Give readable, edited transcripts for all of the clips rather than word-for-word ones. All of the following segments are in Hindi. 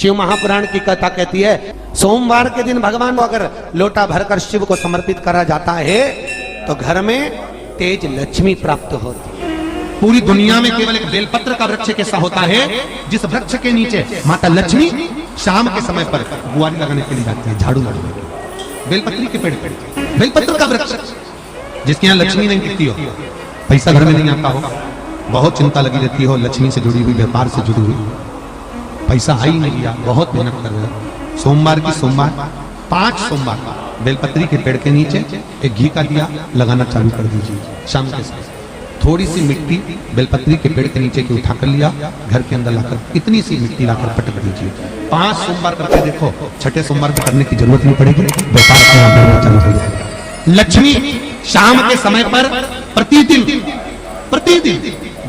शिव महापुराण की कथा कहती है सोमवार के दिन भगवान को अगर लोटा भरकर शिव को समर्पित करा जाता है तो घर में तेज लक्ष्मी प्राप्त होती है। पूरी दुनिया में केवल एक बेलपत्र का वृक्ष कैसा होता है जिस वृक्ष के नीचे माता लक्ष्मी शाम के समय पर बुआरी लगाने के लिए जाती है, झाड़ू लगाने के लिए। बेलपत्री के पेड़ पे बेलपत्र का वृक्ष जिसके यहाँ लक्ष्मी नहीं दिखती हो, पैसा घर में नहीं आता हो, बहुत चिंता लगी रहती हो, लक्ष्मी से जुड़ी हुई, व्यापार से जुड़ी हुई, पैसा आ ही नहीं, बहुत मेहनत कर रहे हो। सोमवार की सोमवार 5 सोमवार बेलपत्री के पेड़ के नीचे एक घी का दिया लगाना चालू कर दीजिए। शाम के समय थोड़ी सी मिट्टी बेलपत्री के पेड़ के नीचे की उठा कर लिया, घर के अंदर लाकर इतनी सी मिट्टी लाकर पटक दीजिए। 5 सोमवार करके देखो, छठे सोमवार को करने की जरूरत नहीं पड़ेगी, व्यापार अपने चालू हो जाएगा। लक्ष्मी शाम के समय पर प्रतिदिन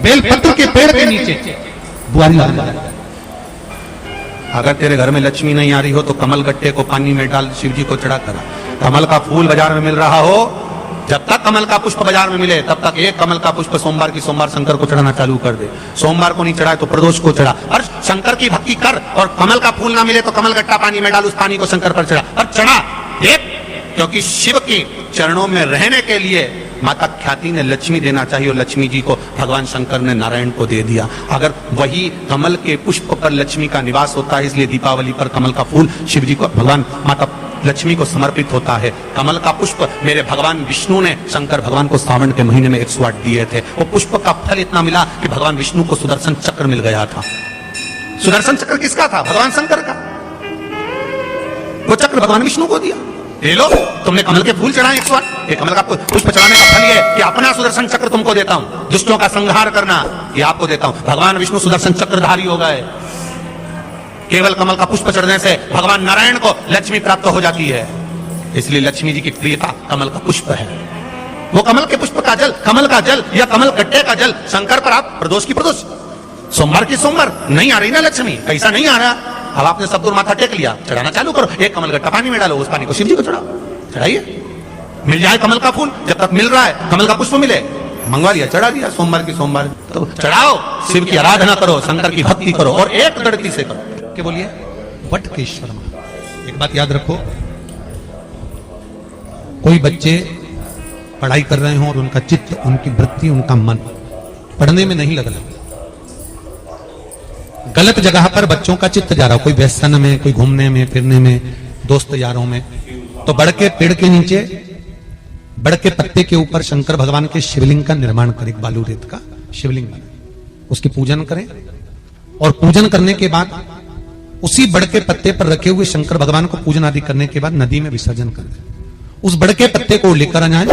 बेलपत्र के पेड़ के नीचे बुआरी लगाना। अगर तेरे घर में लक्ष्मी नहीं आ रही हो तो कमल गट्टे को पानी में डाल शिव जी को चढ़ा करा। कमल का फूल बाजार में मिल रहा हो, जब तक कमल का पुष्प बाजार में मिले तब तक एक कमल का पुष्प सोमवार की सोमवार शंकर को चढ़ाना चालू कर दे। सोमवार को नहीं चढ़ाए तो प्रदोष को चढ़ा, और शंकर की भक्ति कर। और कमल का फूल ना मिले तो कमल गट्टा पानी में डाल, उस पानी को शंकर पर चढ़ा और चढ़ा देख, क्योंकि शिव के चरणों में रहने के लिए माता ख्याति ने लक्ष्मी देना चाहिए और लक्ष्मी जी को भगवान शंकर ने नारायण को दे दिया। अगर वही कमल के पुष्प पर लक्ष्मी का निवास होता है, इसलिए दीपावली पर कमल का फूल शिव जी को भगवान माता लक्ष्मी को समर्पित होता है। कमल का पुष्प मेरे भगवान विष्णु ने शंकर भगवान को सावन के महीने में 108 दिए थे। वो पुष्प का फल इतना मिला कि भगवान विष्णु को सुदर्शन चक्र मिल गया था। सुदर्शन चक्र किसका था? भगवान शंकर का। वो चक्र भगवान विष्णु को दिया। ले लो, तुमने कमल के फूल चढ़ाए 108, ये कमल का पुष्प चढ़ाने का फल ये कि अपना सुदर्शन चक्र तुमको देता हूं, दुष्टों का संहार करना ये आपको देता हूं। भगवान विष्णु सुदर्शन चक्रधारी हो गए। केवल कमल का पुष्प चढ़ने से भगवान नारायण को लक्ष्मी प्राप्त हो जाती है, इसलिए लक्ष्मी जी की प्रियता कमल का पुष्प है। वो कमल के पुष्प का जल, कमल का जल या कमल गट्टे का जल शंकर पर आप प्रदोष की प्रदोष, सोमवार की सोमवार नहीं आ रही ना लक्ष्मी, पैसा नहीं आ रहा, अब आपने सब दूर माथा टेक लिया, चढ़ाना चालू करो। एक कमल गट्टा पानी में डालो, उस पानी को शिव जी को चढ़ाओ, चढ़ाइए। मिल जाए कमल का फूल, जब तक मिल रहा है कमल का पुष्प मिले, मंगवा लिया, चढ़ा दिया। सोमवार की सोमवार तो चढ़ाओ, शिव की आराधना करो, शंकर की भक्ति करो और एक दृढ़ता से करो। क्या बोलिए? वटकेश्वर। एक बात याद रखो, कोई बच्चे पढ़ाई कर रहे हो और उनका चित्त, उनकी वृत्ति, उनका मन पढ़ने में नहीं लग रहा, गलत जगह पर बच्चों का चित्त जा रहा हो, कोई व्यसन में, कोई घूमने में फिरने में, दोस्त यारों में, तो बड़ के पेड़ के नीचे, बड़ के पत्ते के ऊपर शंकर भगवान के शिवलिंग का निर्माण करें, बालू रेत का शिवलिंग बनाए, उसकी पूजन करें और पूजन करने के बाद उसी बड़ के पत्ते पर रखे हुए शंकर भगवान को पूजन आदि करने के बाद नदी में विसर्जन कर दें। उस बड़ के पत्ते को लेकर आ जाए,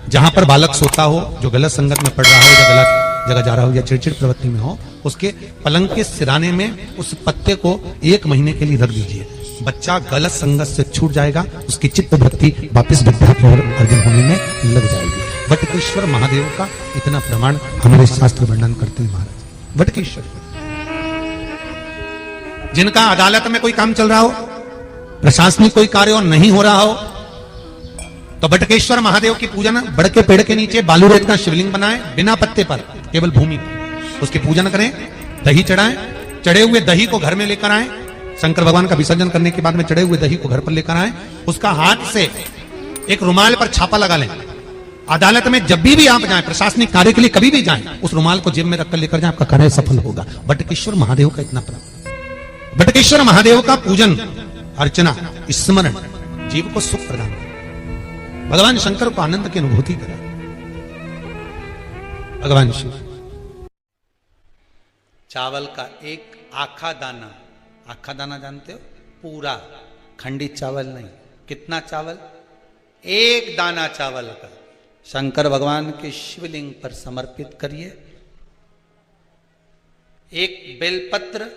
जहां पर बालक सोता हो, जो गलत संगत में पड़ रहा हो या गलत जगह जा रहा हो या चिड़चिड़ प्रवृत्ति में हो, उसके पलंग के सिराने में उस पत्ते को 1 महीने के लिए रख दीजिए। बच्चा गलत संगत से छूट जाएगा, उसकी चित्त वृत्ति वापस विद्या की ओर अर्जन होने में लग जाएगी। वटकेश्वर महादेव का इतना प्रमाण हमारे शास्त्र वर्णन करते हैं महाराज। वटकेश्वर जिनका अदालत में कोई काम चल रहा हो, प्रशासनिक कोई कार्य और नहीं हो रहा हो, तो बटकेश्वर महादेव की पूजन बड़ के पेड़ के नीचे बालू रेत का शिवलिंग बनाए, बिना पत्ते पर, केवल भूमि पर, उसकी पूजन करें, दही चढ़ाएं, चढ़े हुए दही को घर में लेकर आए, शंकर भगवान का विसर्जन करने के बाद में चढ़े हुए दही को घर पर लेकर आए, उसका हाथ से एक रुमाल पर छापा लगा लें। अदालत में जब भी आप जाएं, प्रशासनिक कार्य के लिए कभी भी जाएं, उस रुमाल को जेब में रखकर लेकर जाएं, आपका कार्य सफल होगा। बटकेश्वर महादेव का इतना प्रभाव। बटकेश्वर महादेव का पूजन अर्चना स्मरण जीव को सुख प्रदान करा, भगवान शंकर को आनंद की अनुभूति करा। भगवान शिव चावल का एक आखा दाना, आखा दाना जानते हो? पूरा खंडित चावल नहीं। कितना चावल? एक दाना चावल का शंकर भगवान के शिवलिंग पर समर्पित करिए। एक बेलपत्र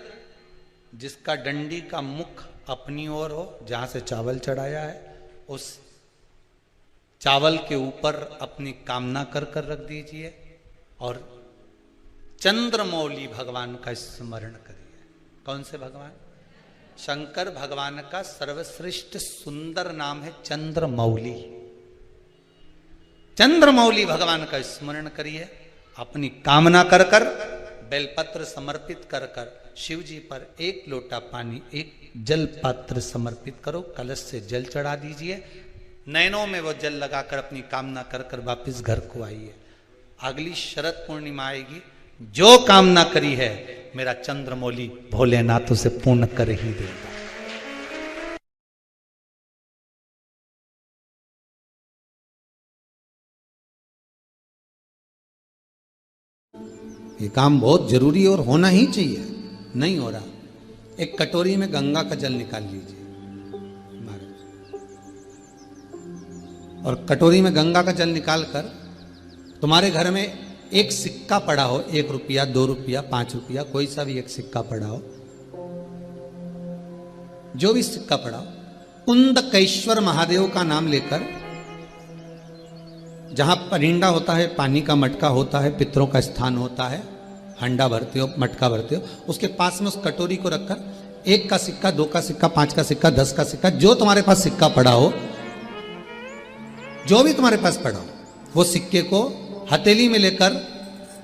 जिसका डंडी का मुख अपनी ओर हो, जहां से चावल चढ़ाया है, उस चावल के ऊपर अपनी कामना कर कर रख दीजिए और चंद्रमौली भगवान का स्मरण करिए। कौन से भगवान? शंकर भगवान का सर्वश्रेष्ठ सुंदर नाम है चंद्रमौली। चंद्रमौली भगवान का स्मरण करिए, अपनी कामना कर कर, बेलपत्र समर्पित कर कर शिव जी पर एक लोटा पानी, एक जल पात्र समर्पित करो, कलश से जल चढ़ा दीजिए, नयनों में वो जल लगाकर अपनी कामना कर कर वापिस घर को आइए। अगली शरद पूर्णिमा आएगी, जो कामना करी है मेरा चंद्रमौली भोलेनाथ उसे पूर्ण कर ही देगा। ये काम बहुत जरूरी और होना ही चाहिए, नहीं हो रहा। एक कटोरी में गंगा का जल निकाल लीजिए महाराज, और कटोरी में गंगा का जल निकालकर तुम्हारे घर में एक सिक्का पड़ा हो, 1 रुपया, 2 रुपया, 5 रुपया, कोई सा भी एक सिक्का पड़ा हो, जो भी सिक्का पड़ा हो, कुंदकेश्वर महादेव का नाम लेकर, जहां परिंडा होता है, पानी का मटका होता है, पितरों का स्थान होता है, हंडा भरते हो, मटका भरते हो, उसके पास में उस कटोरी को रखकर 1 का सिक्का, 2 का सिक्का, 5 का सिक्का, 10 का सिक्का, जो तुम्हारे पास सिक्का पड़ा हो, जो भी तुम्हारे पास पड़ा हो, वो सिक्के को हथेली में लेकर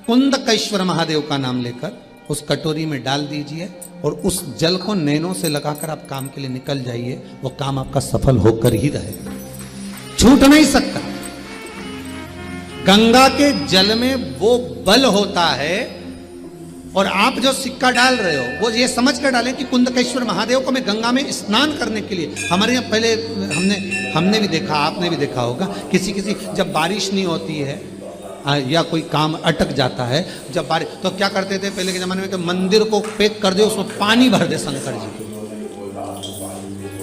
कुंदकेश्वर महादेव का नाम लेकर उस कटोरी में डाल दीजिए, और उस जल को नैनों से लगाकर आप काम के लिए निकल जाइए। वो काम आपका सफल होकर ही रहेगा, छूट नहीं सकता। गंगा के जल में वो बल होता है, और आप जो सिक्का डाल रहे हो वो ये समझ कर डालें कि कुंदकेश्वर महादेव को मैं गंगा में स्नान करने के लिए। हमारे यहाँ पहले हमने भी देखा, आपने भी देखा होगा, किसी जब बारिश नहीं होती है या कोई काम अटक जाता है, जब बारिश, तो क्या करते थे पहले के जमाने में कि मंदिर को पैक कर दे, उसमें पानी भर दे शंकर जी को।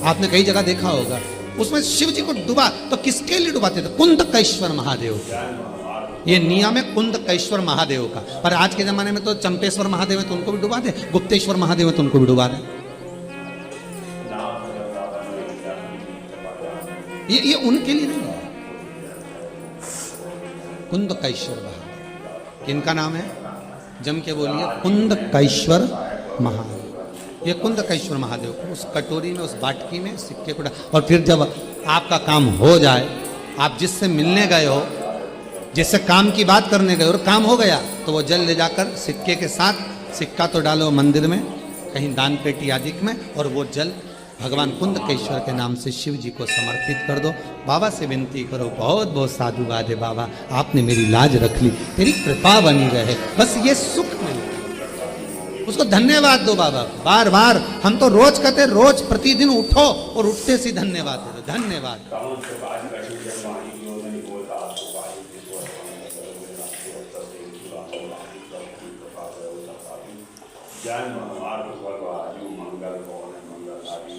आपने कई जगह देखा होगा, उसमें शिव जी को डुबा, तो किसके लिए डुबाते थे? कुंदकेश्वर महादेव। ये नियम है कुंदकेश्वर महादेव का। पर आज के जमाने में तो चंपेश्वर महादेव है तो उनको भी डुबा दे, गुप्तेश्वर महादेव है तो उनको भी डुबा दे। ये उनके लिए नहीं है। कुंदकेश्वर महादेव किनका नाम है? जम के बोलिए, कुंदकेश्वर महादेव। ये कुंदकेश्वर महादेव को उस कटोरी में, उस बाटकी में सिक्के को, और फिर जब आपका काम हो जाए, आप जिससे मिलने गए हो, जिससे काम की बात करने गए और काम हो गया, तो वो जल ले जाकर सिक्के के साथ, सिक्का तो डालो मंदिर में, कहीं दान पेटी आदि में, और वो जल भगवान कुंदकेश्वर के नाम से शिव जी को समर्पित कर दो। बाबा से विनती करो, बहुत बहुत साधुवाद है बाबा, आपने मेरी लाज रख ली, तेरी कृपा बनी रहे, बस ये सुख मिले, उसको धन्यवाद दो बाबा। बार बार हम तो रोज कहते, रोज प्रतिदिन उठो और उठते से धन्यवाद दे दो, धन्यवाद। जन्म मार्ग भगवान मंगल कौन मंगल आदि